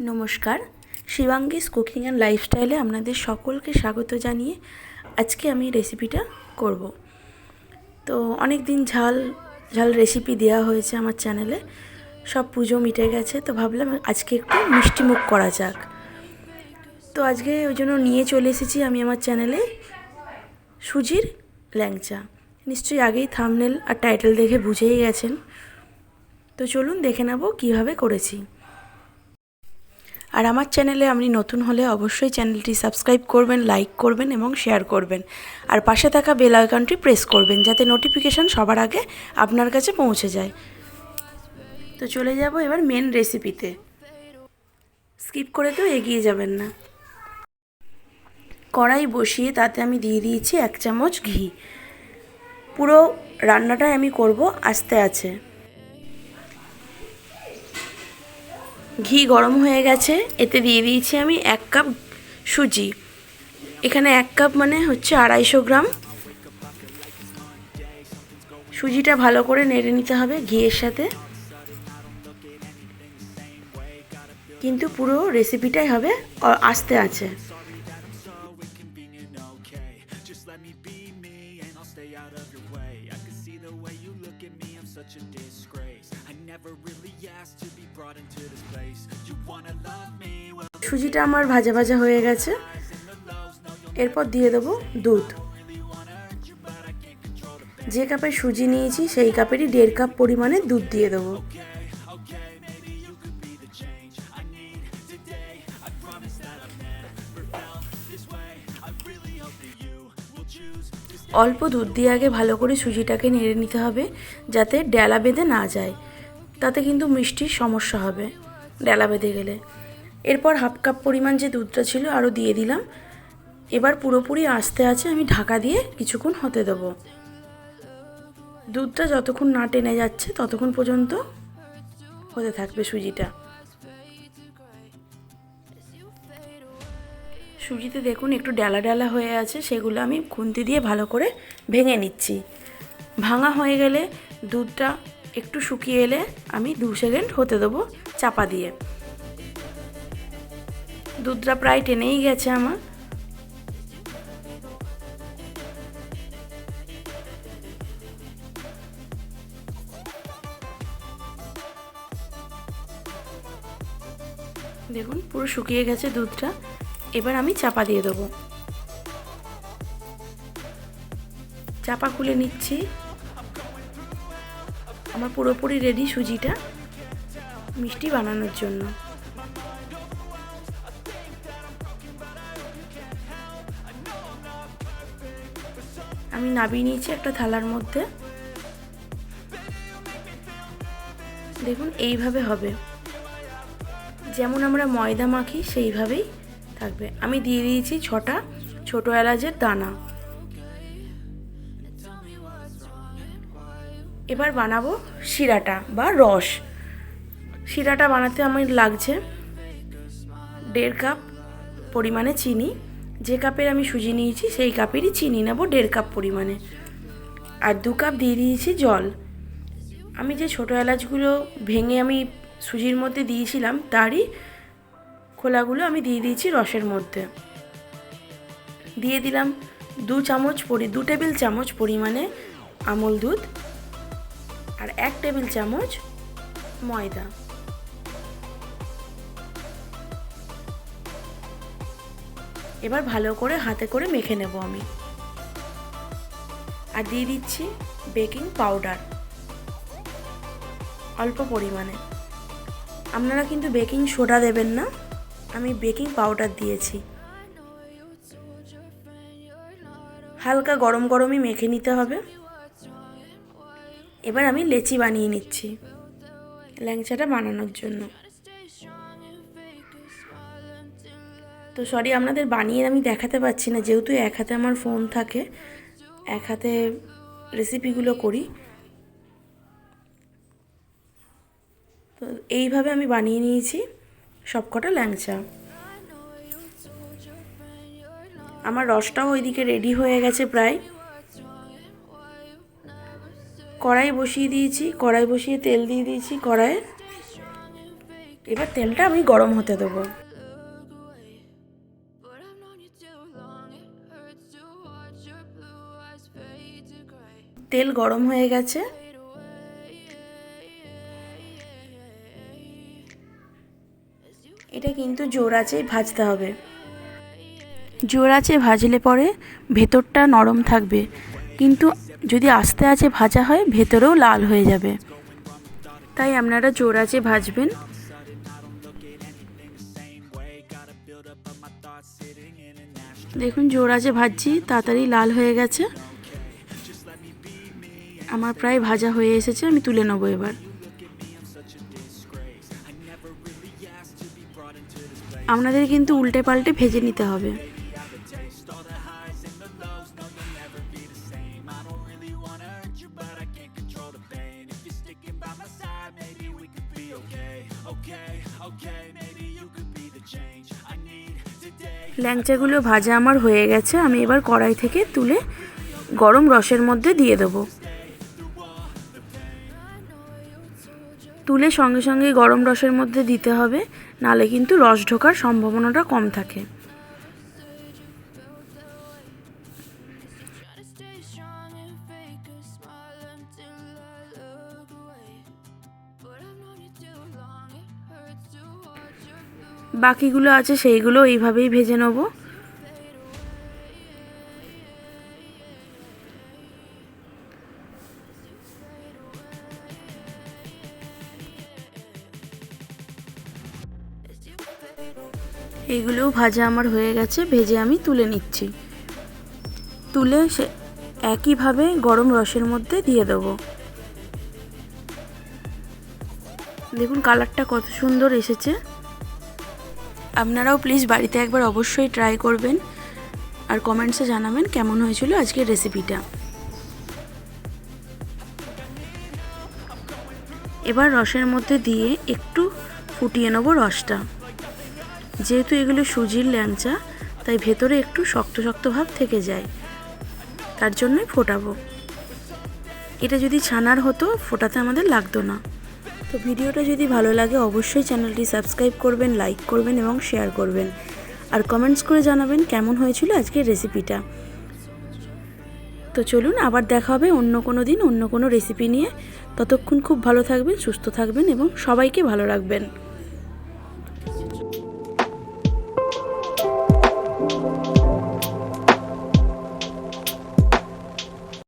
নমস্কার, শিবাঙ্গীস cooking and লাইফস্টাইলে আপনাদের সকলকে স্বাগত জানিয়ে আজকে আমি রেসিপিটা করব। তো অনেক দিন ঝাল ঝাল রেসিপি দেওয়া হয়েছে আমার চ্যানেলে, সব পুজো মিটে গেছে, তো ভাবলাম আজকে একটু মিষ্টিমুখ করা যাক। তো আজকে ওই জন্য নিয়ে চলে এসেছি আমি আমার চ্যানেলে সুজির ল্যাংচা। নিশ্চয়ই আগেই থাম্বনেল আর টাইটেল দেখে বুঝেই গেছেন। তো চলুন দেখে নেব কীভাবে করেছি। আর আমার চ্যানেলে আপনি নতুন হলে অবশ্যই চ্যানেলটি সাবস্ক্রাইব করবেন, লাইক করবেন এবং শেয়ার করবেন। আর পাশে থাকা বেল আইকনটি প্রেস করবেন যাতে নোটিফিকেশান সবার আগে আপনার কাছে পৌঁছে যায়। তো চলে যাব এবার মেন রেসিপিতে, স্কিপ করে তো এগিয়ে যাবেন না। কড়াই বসিয়ে তাতে আমি দিয়ে দিয়েছি 1 চামচ ঘি। পুরো রান্নাটাই আমি করব আস্তে আছে। ঘি গরম হয়ে গেছে, এতে দিয়ে দিয়েছি আমি 1 কাপ সুজি। এখানে 1 কাপ মানে হচ্ছে 250 গ্রাম। সুজিটা ভালো করে নেড়ে নিতে হবে ঘিয়ের সাথে, কিন্তু পুরো রেসিপিটাই হবে আস্তে আছে। সুজিটা আমার ভাজা ভাজা হয়ে গেছে, এরপর দিয়ে দেবো দুধ। যে কাপে সুজি নিয়েছি সেই কাপেরই 1.5 কাপ পরিমাণে দুধ দিয়ে দেবো। অল্প দুধ দিয়ে আগে ভালো করে সুজিটাকে নেড়ে নিতে হবে যাতে ডেলা বেঁধে না যায়, তাতে কিন্তু মিষ্টির সমস্যা হবে ডেলা বেঁধে গেলে। এরপর 1/2 কাপ পরিমাণ যে দুধটা ছিল আরও দিয়ে দিলাম। এবার পুরোপুরি আস্তে আছে আমি ঢাকা দিয়ে কিছুক্ষণ হতে দেবো। দুধটা যতক্ষণ না টেনে যাচ্ছে ততক্ষণ পর্যন্ত হতে থাকবে সুজিটা। সুজিতে দেখুন একটু ডালা ডালা হয়ে আছে, সেগুলো আমি খুন্তি দিয়ে ভালো করে ভেঙে নিচ্ছি। ভাঙা হয়ে গেলে দুধটা একটু শুকিয়ে এলে আমি 2 সেকেন্ড হতে দেবো চাপা দিয়ে। দুধটা প্রায় টেনেই গেছে আমার। দেখুন পুরো শুকিয়ে গেছে দুধটা। এবার আমি চাপা দিয়ে দেবো। চাপা খুলে নিচ্ছি। আমার পুরোপুরি রেডি সুজিটা মিষ্টি বানানোর জন্য। আমি নামিয়ে নিয়েছি একটা থালার মধ্যে। দেখুন এইভাবে হবে, যেমন আমরা ময়দা মাখি সেইভাবেই থাকবে। আমি দিয়ে দিয়েছি 6টা ছোটো এলাচের দানা। এবার বানাবো শিরাটা বা রস। শিরাটা বানাতে আমার লাগছে 1.5 কাপ পরিমাণে চিনি। যে কাপের আমি সুজি নিয়েছি সেই কাপেরই চিনি নেব 1.5 কাপ পরিমাণে। আর 2 কাপ দিয়ে দিয়েছি জল। আমি যে ছোটো এলাচগুলো ভেঙে আমি সুজির মধ্যে দিয়েছিলাম তারই খোলাগুলো আমি দিয়ে দিয়েছি রসের মধ্যে। দিয়ে দিলাম 2 টেবিল চামচ পরিমাণে আমল দুধ আর 1 টেবিল চামচ ময়দা। এবার ভালো করে হাতে করে মেখে নেব আমি। আর দিয়ে দিচ্ছি বেকিং পাউডার অল্প পরিমাণে। আপনারা কিন্তু বেকিং সোডা দেবেন না, আমি বেকিং পাউডার দিয়েছি। হালকা গরম গরমই মেখে নিতে হবে। এবার আমি লেচি বানিয়ে নিচ্ছি ল্যাংচাটা বানানোর জন্য। তো সরি আপনাদের বানিয়ে আমি দেখাতে পারছি না, যেহেতু এক হাতে আমার ফোন থাকে, এক হাতে রেসিপিগুলো করি। তো এইভাবে আমি বানিয়ে নিয়েছি সবকটা ল্যাংচা। আমার রসটাও ওইদিকে রেডি হয়ে গেছে প্রায়। কড়াই বসিয়ে দিয়েছি, কড়াই বসিয়ে তেল দিয়ে দিয়েছি কড়াইয়ে। এবার তেলটা আমি গরম হতে দেবো। তেল গরম হয়ে গেছে। এটা কিন্তু জোর আঁচেই ভাজতে হবে। জোর আঁচে ভাজলে পরে ভেতরটা নরম থাকবে, কিন্তু যদি আস্তে আঁচে ভাজা হয় ভেতরেও লাল হয়ে যাবে। তাই আপনারা জোর আঁচে ভাজবেন। দেখুন জোর আঁচে ভাজছি, তাড়াতাড়ি লাল হয়ে গেছে। আমার প্রায় ভাজা হয়ে এসেছে, আমি তুলে নেবো এবার। আপনাদের কিন্তু উল্টে পাল্টে ভেজে নিতে হবে। ল্যাংচাগুলো ভাজা আমার হয়ে গেছে, আমি এবার কড়াই থেকে তুলে গরম রসের মধ্যে দিয়ে দেবো। তুলে সঙ্গে সঙ্গে গরম রসের মধ্যে দিতে হবে, নালে কিন্তু রস ঢোকার সম্ভাবনাটা কম থাকে। বাকিগুলো আছে সেইগুলো এইভাবেই ভেজে নেব। এইগুলোও ভাজা আমার হয়ে গেছে, ভেজে আমি তুলে নিচ্ছি। তুলে সে একইভাবে গরম রসের মধ্যে দিয়ে দেবো। দেখুন কালারটা কত সুন্দর এসেছে। আপনারাও প্লিজ বাড়িতে একবার অবশ্যই ট্রাই করবেন, আর কমেন্টসে জানাবেন কেমন হয়েছিল আজকের রেসিপিটা। এবার রসের মধ্যে দিয়ে একটু ফুটিয়ে নেব রসটা। যেহেতু এগুলো সুজির ল্যাংচা, তাই ভেতরে একটু শক্ত শক্ত ভাব থেকে যায়, তার জন্যই ফোটাবো। এটা যদি ছানার হতো ফোটাতে আমাদের লাগতো না। তো ভিডিওটা যদি ভালো লাগে অবশ্যই চ্যানেলটি সাবস্ক্রাইব করবেন, লাইক করবেন এবং শেয়ার করবেন, আর কমেন্টস করে জানাবেন কেমন হয়েছিল আজকের রেসিপিটা। তো চলুন আবার দেখা হবে অন্য কোনো দিন অন্য কোনো রেসিপি নিয়ে। ততক্ষণ খুব ভালো থাকবেন, সুস্থ থাকবেন এবং সবাইকে ভালো রাখবেন।